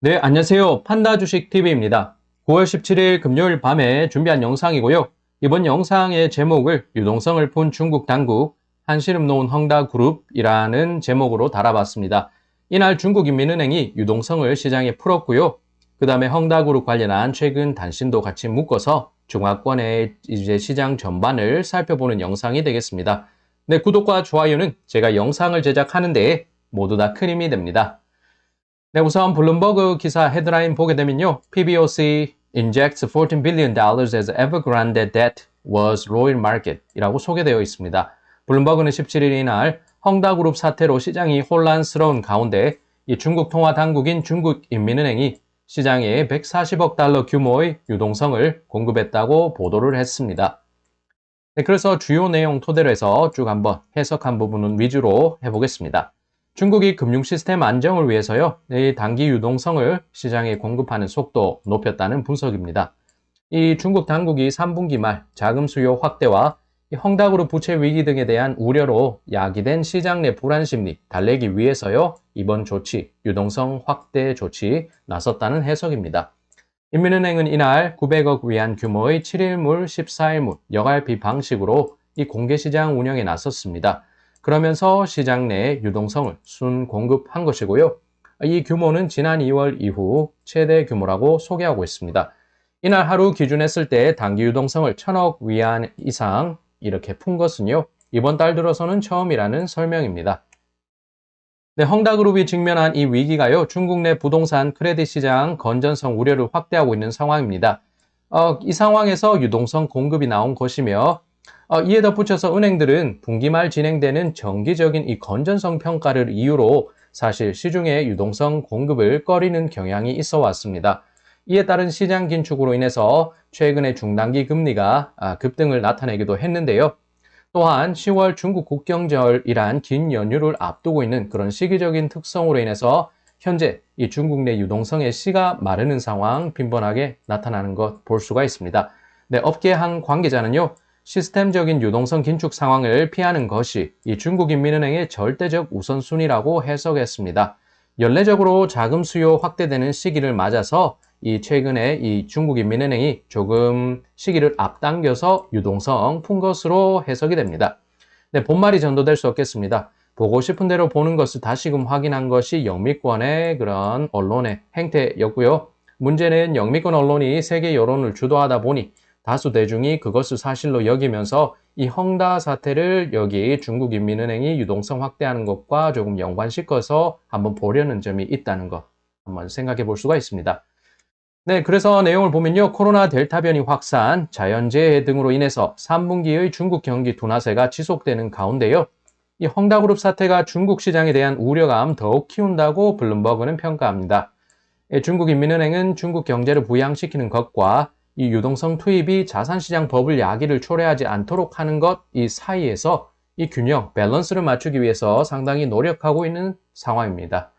네, 안녕하세요. 판다 주식 TV입니다. 9월 17일 금요일 밤에 준비한 영상이고요. 이번 영상의 제목을 유동성을 푼 중국 당국 한시름 놓은 헝다그룹이라는 제목으로 달아봤습니다. 이날 중국인민은행이 유동성을 시장에 풀었고요. 그 다음에 헝다그룹 관련한 최근 단신도 같이 묶어서 중화권의 이제 시장 전반을 살펴보는 영상이 되겠습니다. 네, 구독과 좋아요는 제가 영상을 제작하는 데 모두 다 큰 힘이 됩니다. 네, 우선 블룸버그 기사 헤드라인 보게 되면요. PBOC injects $14 billion as Evergrande debt was royal market 이라고 소개되어 있습니다. 블룸버그는 17일 이날 헝다그룹 사태로 시장이 혼란스러운 가운데 이 중국 통화 당국인 중국인민은행이 시장에 140억 달러 규모의 유동성을 공급했다고 보도를 했습니다. 네, 그래서 주요 내용 토대로 해서 쭉 한번 해석한 부분은 위주로 해보겠습니다. 중국이 금융 시스템 안정을 위해서요, 이 단기 유동성을 시장에 공급하는 속도 높였다는 분석입니다. 이 중국 당국이 3분기 말 자금 수요 확대와 헝다그룹 부채 위기 등에 대한 우려로 야기된 시장 내 불안 심리 달래기 위해서요, 이번 조치, 유동성 확대 조치 나섰다는 해석입니다. 인민은행은 이날 900억 위안 규모의 7일물, 14일물, 여갈피 방식으로 이 공개시장 운영에 나섰습니다. 그러면서 시장 내 유동성을 순공급한 것이고요. 이 규모는 지난 2월 이후 최대 규모라고 소개하고 있습니다. 이날 하루 기준했을 때 단기 유동성을 1000억 위안 이상 이렇게 푼 것은요, 이번 달 들어서는 처음이라는 설명입니다. 네, 헝다그룹이 직면한 이 위기가요, 중국 내 부동산 크레딧 시장 건전성 우려를 확대하고 있는 상황입니다. 이 상황에서 유동성 공급이 나온 것이며, 이에 덧붙여서 은행들은 분기 말 진행되는 정기적인 이 건전성 평가를 이유로 사실 시중의 유동성 공급을 꺼리는 경향이 있어 왔습니다. 이에 따른 시장 긴축으로 인해서 최근에 중단기 금리가 급등을 나타내기도 했는데요. 또한 10월 중국 국경절이란 긴 연휴를 앞두고 있는 그런 시기적인 특성으로 인해서 현재 이 중국 내 유동성의 씨가 마르는 상황 빈번하게 나타나는 것 볼 수가 있습니다. 네, 업계 한 관계자는요, 시스템적인 유동성 긴축 상황을 피하는 것이 이 중국인민은행의 절대적 우선순위라고 해석했습니다. 연례적으로 자금 수요 확대되는 시기를 맞아서 이 최근에 이 중국인민은행이 조금 시기를 앞당겨서 유동성 푼 것으로 해석이 됩니다. 네, 본말이 전도될 수 없겠습니다. 보고 싶은 대로 보는 것을 다시금 확인한 것이 영미권의 그런 언론의 행태였고요. 문제는 영미권 언론이 세계 여론을 주도하다 보니 다수 대중이 그것을 사실로 여기면서 이 헝다 사태를 여기 중국인민은행이 유동성 확대하는 것과 조금 연관시켜서 한번 보려는 점이 있다는 것 한번 생각해 볼 수가 있습니다. 네, 그래서 내용을 보면요. 코로나 델타 변이 확산, 자연재해 등으로 인해서 3분기의 중국 경기 둔화세가 지속되는 가운데요. 이 헝다그룹 사태가 중국 시장에 대한 우려감 더욱 키운다고 블룸버그는 평가합니다. 중국인민은행은 중국 경제를 부양시키는 것과 이 유동성 투입이 자산시장 버블 야기를 초래하지 않도록 하는 것 이 사이에서 이 균형, 밸런스를 맞추기 위해서 상당히 노력하고 있는 상황입니다.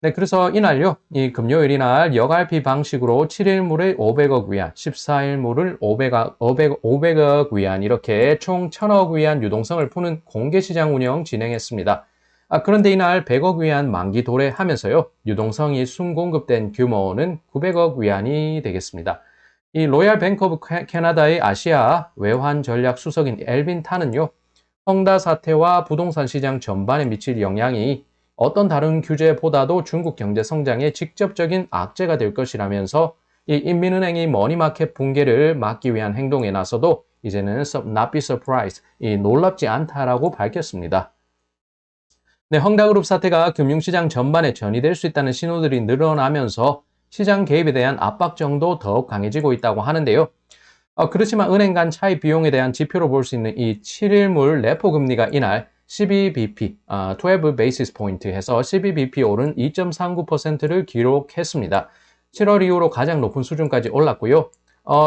네, 그래서 이날요, 이 금요일 이날 여갈피 방식으로 7일물의 500억 위안, 14일물을 500억 위안 이렇게 총 1000억 위안 유동성을 푸는 공개시장 운영 진행했습니다. 그런데 이날 100억 위안 만기 도래하면서요, 유동성이 순공급된 규모는 900억 위안이 되겠습니다. 이 로얄 뱅크 오브 캐나다의 아시아 외환 전략 수석인 엘빈 타는요, 헝다 사태와 부동산 시장 전반에 미칠 영향이 어떤 다른 규제보다도 중국 경제 성장에 직접적인 악재가 될 것이라면서 이 인민은행이 머니마켓 붕괴를 막기 위한 행동에 나서도 이제는 not be surprised, 놀랍지 않다라고 밝혔습니다. 네, 헝다그룹 사태가 금융시장 전반에 전이될 수 있다는 신호들이 늘어나면서 시장 개입에 대한 압박정도 더욱 강해지고 있다고 하는데요. 그렇지만 은행 간 차입 비용에 대한 지표로 볼 수 있는 이 7일물 레포 금리가 이날 12bp, 12 basis point 해서 12bp 오른 2.39%를 기록했습니다. 7월 이후로 가장 높은 수준까지 올랐고요.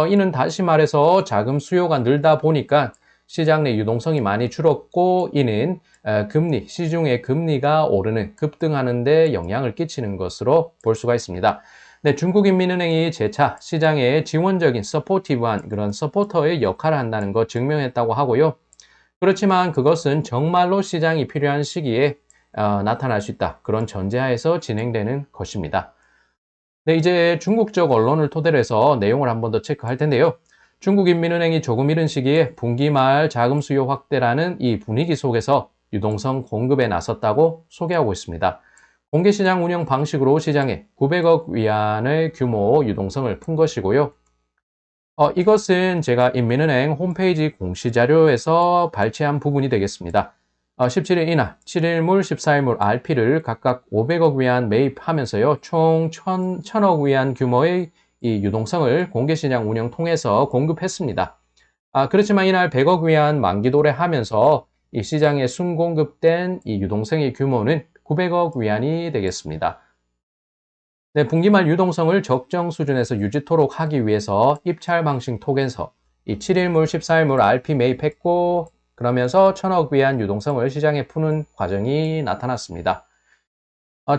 이는 다시 말해서 자금 수요가 늘다 보니까 시장 내 유동성이 많이 줄었고 이는 금리, 시중의 금리가 오르는, 급등하는 데 영향을 끼치는 것으로 볼 수가 있습니다. 네, 중국인민은행이 재차 시장에 지원적인 서포티브한 그런 서포터의 역할을 한다는 거 증명했다고 하고요. 그렇지만 그것은 정말로 시장이 필요한 시기에 나타날 수 있다. 그런 전제하에서 진행되는 것입니다. 네, 이제 중국적 언론을 토대로 해서 내용을 한번 더 체크할 텐데요. 중국인민은행이 조금 이른 시기에 분기 말 자금 수요 확대라는 이 분위기 속에서 유동성 공급에 나섰다고 소개하고 있습니다. 공개시장 운영 방식으로 시장에 900억 위안의 규모 유동성을 푼 것이고요. 이것은 제가 인민은행 홈페이지 공시자료에서 발췌한 부분이 되겠습니다. 17일 이날 7일물, 14일물 RP를 각각 500억 위안 매입하면서요. 총 1000억 위안 규모의 이 유동성을 공개시장 운영 통해서 공급했습니다. 그렇지만 이날 100억 위안 만기 도래하면서 이 시장에 순공급된 이 유동성의 규모는 900억 위안이 되겠습니다. 네, 분기말 유동성을 적정 수준에서 유지토록 하기 위해서 입찰 방식 통해서 이 7일물, 14일물 RP 매입했고 그러면서 1000억 위안 유동성을 시장에 푸는 과정이 나타났습니다.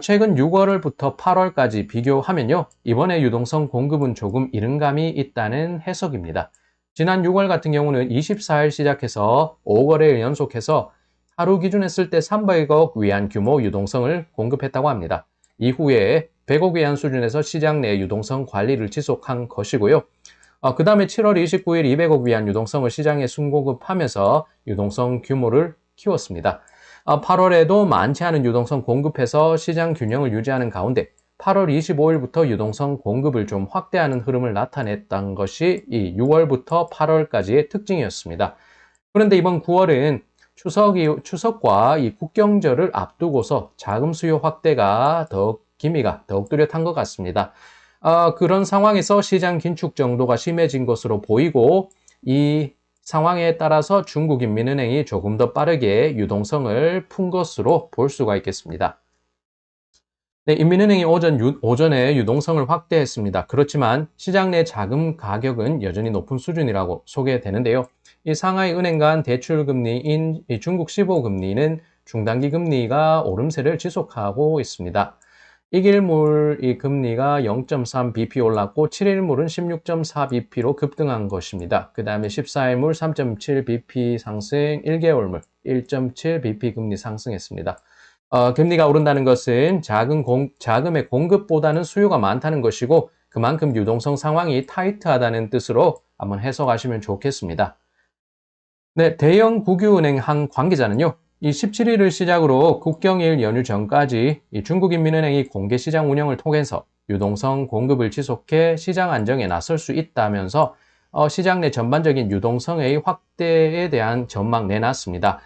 최근 6월부터 8월까지 비교하면요. 이번에 유동성 공급은 조금 이른 감이 있다는 해석입니다. 지난 6월 같은 경우는 24일 시작해서 5거래일 연속해서 하루 기준 했을 때 300억 위안 규모 유동성을 공급했다고 합니다. 이후에 100억 위안 수준에서 시장 내 유동성 관리를 지속한 것이고요. 그 다음에 7월 29일 200억 위안 유동성을 시장에 순공급하면서 유동성 규모를 키웠습니다. 8월에도 많지 않은 유동성 공급해서 시장 균형을 유지하는 가운데 8월 25일부터 유동성 공급을 좀 확대하는 흐름을 나타냈던 것이 이 6월부터 8월까지의 특징이었습니다. 그런데 이번 9월은 추석과 이 국경절을 앞두고서 자금 수요 확대가 기미가 더욱 뚜렷한 것 같습니다. 그런 상황에서 시장 긴축 정도가 심해진 것으로 보이고 이 상황에 따라서 중국인민은행이 조금 더 빠르게 유동성을 푼 것으로 볼 수가 있겠습니다. 네, 인민은행이 오전에 유동성을 확대했습니다. 그렇지만 시장 내 자금 가격은 여전히 높은 수준이라고 소개되는데요. 이 상하이 은행 간 대출 금리인 이 중국 15금리는 중단기 금리가 오름세를 지속하고 있습니다. 1일물 이 금리가 0.3bp 올랐고 7일물은 16.4bp로 급등한 것입니다. 그 다음에 14일물 3.7bp 상승, 1개월물 1.7bp 금리 상승했습니다. 금리가 오른다는 것은 자금의 공급보다는 수요가 많다는 것이고 그만큼 유동성 상황이 타이트하다는 뜻으로 한번 해석하시면 좋겠습니다. 네, 대형 국유은행 한 관계자는요. 이 17일을 시작으로 국경일 연휴 전까지 이 중국인민은행이 공개시장 운영을 통해서 유동성 공급을 지속해 시장 안정에 나설 수 있다면서 시장 내 전반적인 유동성의 확대에 대한 전망 내놨습니다.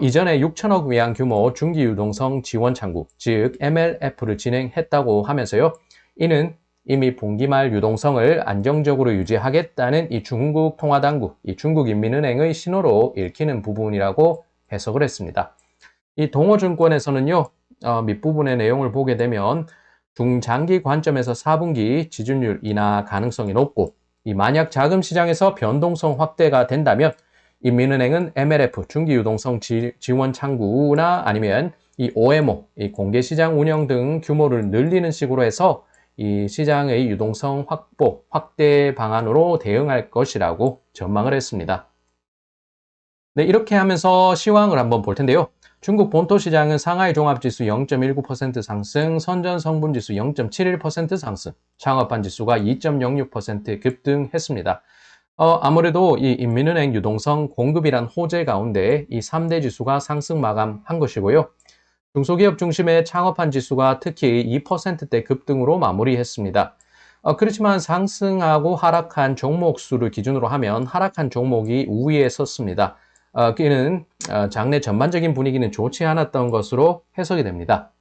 이전에 6천억 위안 규모 중기 유동성 지원 창구, 즉 MLF를 진행했다고 하면서요. 이는 이미 분기말 유동성을 안정적으로 유지하겠다는 이 중국 통화당국, 이 중국인민은행의 신호로 읽히는 부분이라고 해석을 했습니다. 이 동호증권에서는요, 밑부분의 내용을 보게 되면 중장기 관점에서 4분기 지준율 인하 가능성이 높고 이 만약 자금 시장에서 변동성 확대가 된다면 인민은행은 MLF 중기유동성 지원 창구나 아니면 이 OMO 이 공개시장 운영 등 규모를 늘리는 식으로 해서 이 시장의 유동성 확대 방안으로 대응할 것이라고 전망을 했습니다. 네, 이렇게 하면서 시황을 한번 볼 텐데요. 중국 본토 시장은 상하이 종합지수 0.19% 상승, 선전 성분지수 0.71% 상승, 창업한 지수가 2.06% 급등했습니다. 아무래도 이 인민은행 유동성 공급이란 호재 가운데 이 3대 지수가 상승 마감한 것이고요. 중소기업 중심의 창업한 지수가 특히 2%대 급등으로 마무리했습니다. 그렇지만 상승하고 하락한 종목 수를 기준으로 하면 하락한 종목이 우위에 섰습니다. 그는 장내 전반적인 분위기는 좋지 않았던 것으로 해석이 됩니다.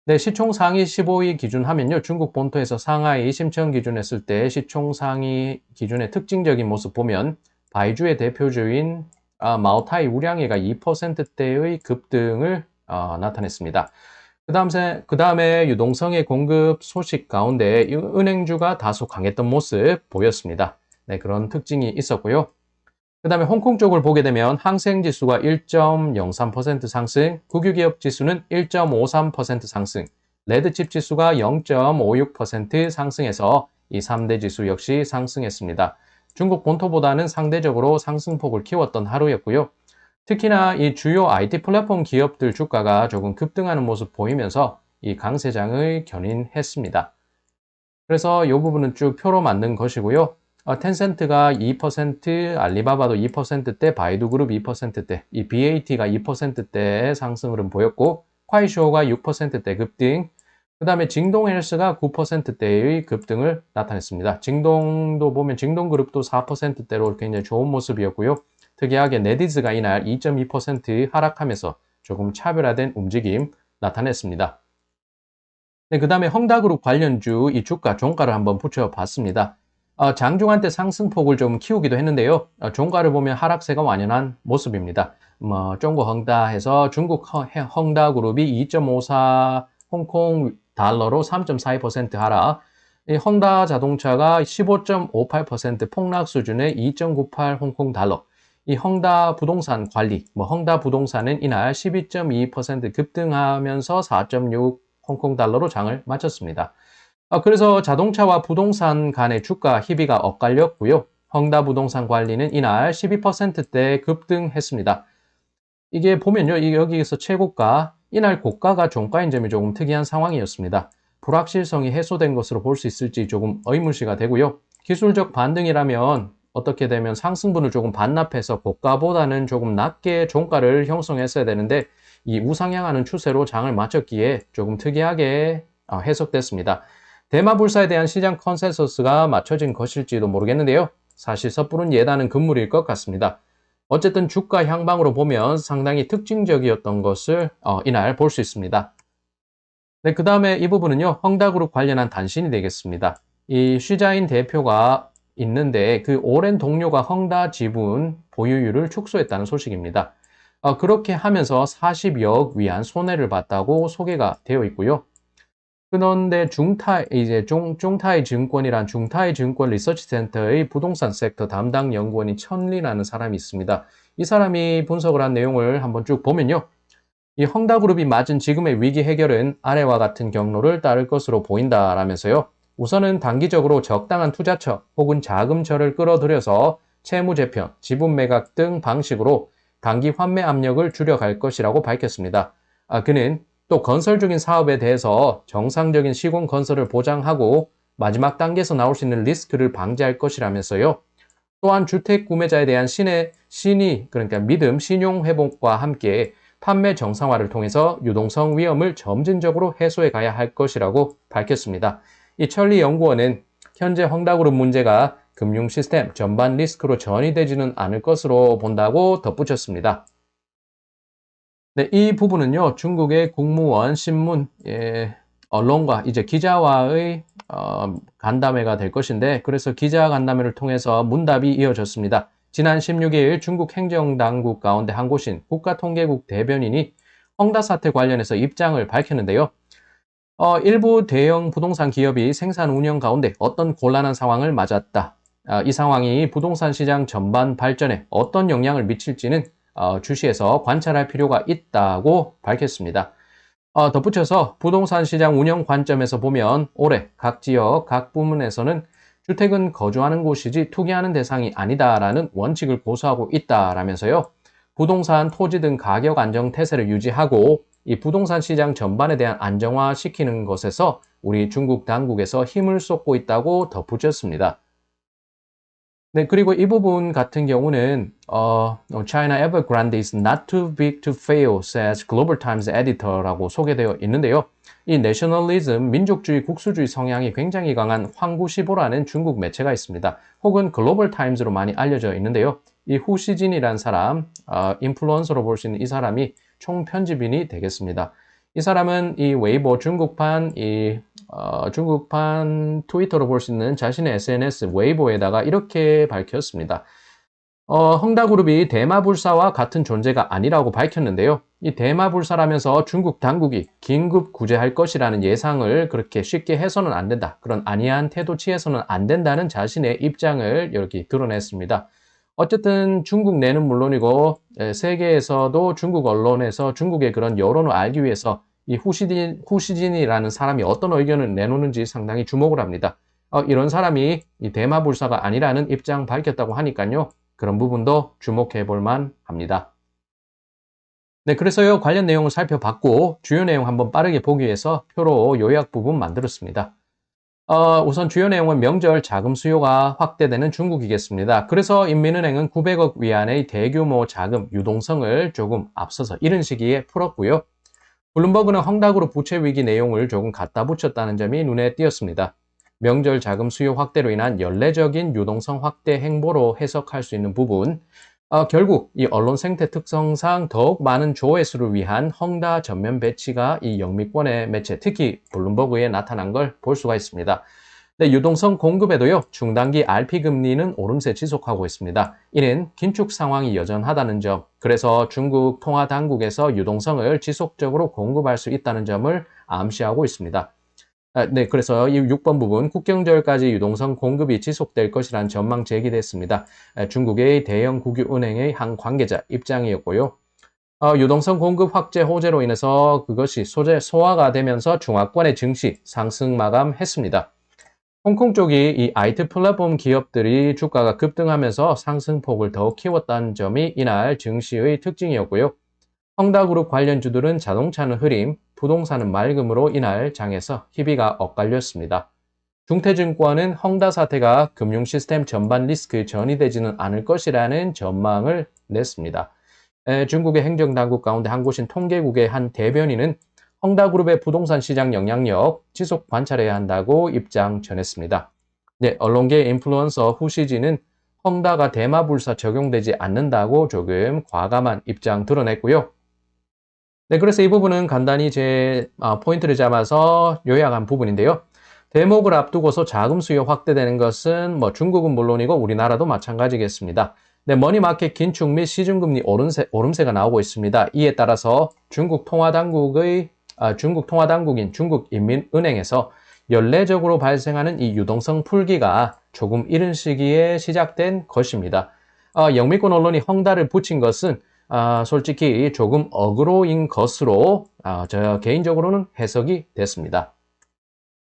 네, 시총 상위 15위 기준 하면요. 중국 본토에서 상하이 심청 기준 했을 때 시총 상위 기준의 특징적인 모습 보면 바이주의 대표주인 마오타이 우량이가 2%대의 급등을 나타냈습니다. 그 다음에 유동성의 공급 소식 가운데 은행주가 다소 강했던 모습 보였습니다. 네, 그런 특징이 있었고요. 그 다음에 홍콩 쪽을 보게 되면 항생지수가 1.03% 상승, 국유기업 지수는 1.53% 상승, 레드칩 지수가 0.56% 상승해서 이 3대 지수 역시 상승했습니다. 중국 본토보다는 상대적으로 상승폭을 키웠던 하루였고요. 특히나 이 주요 IT 플랫폼 기업들 주가가 조금 급등하는 모습 보이면서 이 강세장을 견인했습니다. 그래서 이 부분은 쭉 표로 만든 것이고요. 텐센트가 2%, 알리바바도 2%대, 바이두그룹 2%대, 이 BAT가 2%대의 상승을 보였고, 쿠아이쇼가 6%대 급등, 그 다음에 징동헬스가 9%대의 급등을 나타냈습니다. 징동도 보면 징동그룹도 4%대로 굉장히 좋은 모습이었고요. 특이하게 네디즈가 이날 2.2% 하락하면서 조금 차별화된 움직임 나타냈습니다. 네, 그 다음에 헝다그룹 관련주 이 주가 종가를 한번 붙여봤습니다. 장중한 때 상승폭을 좀 키우기도 했는데요. 종가를 보면 하락세가 완연한 모습입니다. 중국 헝다해서 중국 헝다그룹이 2.54 홍콩 달러로 3.42% 하락, 이 헝다 자동차가 15.58% 폭락 수준의 2.98 홍콩 달러, 이 헝다 부동산 관리, 헝다 부동산은 이날 12.2% 급등하면서 4.6 홍콩 달러로 장을 마쳤습니다. 그래서 자동차와 부동산 간의 주가 희비가 엇갈렸고요. 헝다 부동산 관리는 이날 12%대 급등했습니다. 이게 보면요, 여기에서 최고가, 이날 고가가 종가인 점이 조금 특이한 상황이었습니다. 불확실성이 해소된 것으로 볼 수 있을지 조금 의문시가 되고요. 기술적 반등이라면 어떻게 되면 상승분을 조금 반납해서 고가보다는 조금 낮게 종가를 형성했어야 되는데 이 우상향하는 추세로 장을 마쳤기에 조금 특이하게 해석됐습니다. 대마불사에 대한 시장 컨센서스가 맞춰진 것일지도 모르겠는데요. 사실 섣부른 예단은 금물일 것 같습니다. 어쨌든 주가 향방으로 보면 상당히 특징적이었던 것을 이날 볼 수 있습니다. 네, 그 다음에 이 부분은요, 헝다그룹 관련한 단신이 되겠습니다. 이 쉬자인 대표가 있는데 그 오랜 동료가 헝다 지분 보유율을 축소했다는 소식입니다. 그렇게 하면서 40억 위안 손해를 봤다고 소개가 되어 있고요. 그런데 중타이 증권이란 중타이 증권 리서치 센터의 부동산 섹터 담당 연구원인 천리라는 사람이 있습니다. 이 사람이 분석을 한 내용을 한번 쭉 보면요. 이 헝다그룹이 맞은 지금의 위기 해결은 아래와 같은 경로를 따를 것으로 보인다라면서요. 우선은 단기적으로 적당한 투자처 혹은 자금처를 끌어들여서 채무 재편, 지분 매각 등 방식으로 단기 환매 압력을 줄여갈 것이라고 밝혔습니다. 그는 또 건설 중인 사업에 대해서 정상적인 시공 건설을 보장하고 마지막 단계에서 나올 수 있는 리스크를 방지할 것이라면서요. 또한 주택 구매자에 대한 그러니까 믿음, 신용 회복과 함께 판매 정상화를 통해서 유동성 위험을 점진적으로 해소해 가야 할 것이라고 밝혔습니다. 이 천리 연구원은 현재 헝다그룹 문제가 금융 시스템 전반 리스크로 전이되지는 않을 것으로 본다고 덧붙였습니다. 네, 이 부분은요, 중국의 국무원, 신문, 언론과 이제 기자와의 간담회가 될 것인데, 그래서 기자 간담회를 통해서 문답이 이어졌습니다. 지난 16일 중국 행정당국 가운데 한 곳인 국가통계국 대변인이 헝다 사태 관련해서 입장을 밝혔는데요. 일부 대형 부동산 기업이 생산 운영 가운데 어떤 곤란한 상황을 맞았다. 이 상황이 부동산 시장 전반 발전에 어떤 영향을 미칠지는 주시해서 관찰할 필요가 있다고 밝혔습니다. 덧붙여서 부동산 시장 운영 관점에서 보면 올해 각 지역, 각 부문에서는 주택은 거주하는 곳이지 투기하는 대상이 아니다라는 원칙을 고수하고 있다라면서요. 부동산, 토지 등 가격 안정 태세를 유지하고 이 부동산 시장 전반에 대한 안정화시키는 것에서 우리 중국 당국에서 힘을 쏟고 있다고 덧붙였습니다. 네, 그리고 이 부분 같은 경우는 China Evergrande is not too big to fail, says Global Times editor라고 소개되어 있는데요. 이 내셔널리즘, 민족주의, 국수주의 성향이 굉장히 강한 황구시보라는 중국 매체가 있습니다. 혹은 글로벌 타임즈로 많이 알려져 있는데요. 이 후시진이라는 사람, 인플루언서로 볼 수 있는 이 사람이 총편집인이 되겠습니다. 이 사람은 이 웨이보 중국판 중국판 트위터로 볼 수 있는 자신의 SNS 웨이보에다가 이렇게 밝혔습니다. 헝다그룹이 대마불사와 같은 존재가 아니라고 밝혔는데요. 이 대마불사라면서 중국 당국이 긴급 구제할 것이라는 예상을 그렇게 쉽게 해서는 안 된다. 그런 안이한 태도 취해서는 안 된다는 자신의 입장을 이렇게 드러냈습니다. 어쨌든 중국 내는 물론이고 세계에서도 중국 언론에서 중국의 그런 여론을 알기 위해서 이 후시진이라는 사람이 어떤 의견을 내놓는지 상당히 주목을 합니다. 이런 사람이 이 대마불사가 아니라는 입장 밝혔다고 하니까요. 그런 부분도 주목해 볼 만합니다. 네, 그래서요 관련 내용을 살펴봤고 주요 내용 한번 빠르게 보기 위해서 표로 요약 부분 만들었습니다. 우선 주요 내용은 명절 자금 수요가 확대되는 중국이겠습니다. 그래서 인민은행은 900억 위안의 대규모 자금 유동성을 조금 앞서서 이른 시기에 풀었고요. 블룸버그는 헝다그룹 부채 위기 내용을 조금 갖다 붙였다는 점이 눈에 띄었습니다. 명절 자금 수요 확대로 인한 연례적인 유동성 확대 행보로 해석할 수 있는 부분, 결국 이 언론 생태 특성상 더욱 많은 조회수를 위한 헝다 전면 배치가 이 영미권의 매체, 특히 블룸버그에 나타난 걸 볼 수가 있습니다. 네, 유동성 공급에도요, 중단기 RP 금리는 오름세 지속하고 있습니다. 이는 긴축 상황이 여전하다는 점, 그래서 중국 통화 당국에서 유동성을 지속적으로 공급할 수 있다는 점을 암시하고 있습니다. 네, 그래서 이 6번 부분 국경절까지 유동성 공급이 지속될 것이라는 전망 제기됐습니다. 중국의 대형 국유은행의 한 관계자 입장이었고요. 유동성 공급 확대 호재로 인해서 그것이 소화가 되면서 중화권의 증시 상승 마감했습니다. 홍콩 쪽이 이 IT 플랫폼 기업들이 주가가 급등하면서 상승폭을 더욱 키웠다는 점이 이날 증시의 특징이었고요. 헝다그룹 관련주들은 자동차는 흐림, 부동산은 맑음으로 이날 장에서 희비가 엇갈렸습니다. 중태증권은 헝다 사태가 금융 시스템 전반 리스크 전이되지는 않을 것이라는 전망을 냈습니다. 중국의 행정당국 가운데 한 곳인 통계국의 한 대변인은 헝다그룹의 부동산 시장 영향력 지속 관찰해야 한다고 입장 전했습니다. 네, 언론계 인플루언서 후시진은 헝다가 대마불사 적용되지 않는다고 조금 과감한 입장 드러냈고요. 네, 그래서 이 부분은 간단히 제 포인트를 잡아서 요약한 부분인데요. 대목을 앞두고서 자금 수요 확대되는 것은 중국은 물론이고 우리나라도 마찬가지겠습니다. 네, 머니마켓 긴축 및 시중금리 오름세가 나오고 있습니다. 이에 따라서 중국 통화당국인 중국인민은행에서 연례적으로 발생하는 이 유동성 풀기가 조금 이른 시기에 시작된 것입니다. 영미권 언론이 헝다를 붙인 것은 솔직히 조금 어그로인 것으로 저 개인적으로는 해석이 됐습니다.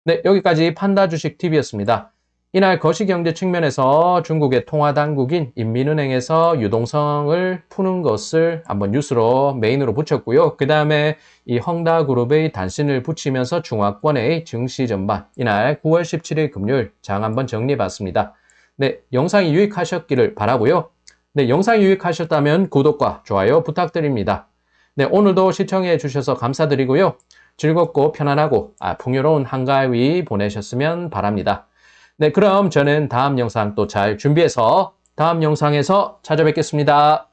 네, 여기까지 판다 주식 TV였습니다. 이날 거시경제 측면에서 중국의 통화당국인 인민은행에서 유동성을 푸는 것을 한번 뉴스로 메인으로 붙였고요. 그 다음에 이 헝다그룹의 단신을 붙이면서 중화권의 증시 전반, 이날 9월 17일 금요일 장 한번 정리해봤습니다. 네, 영상이 유익하셨기를 바라고요. 네, 영상이 유익하셨다면 구독과 좋아요 부탁드립니다. 네, 오늘도 시청해 주셔서 감사드리고요. 즐겁고 편안하고 풍요로운 한가위 보내셨으면 바랍니다. 네, 그럼 저는 다음 영상 또 잘 준비해서 다음 영상에서 찾아뵙겠습니다.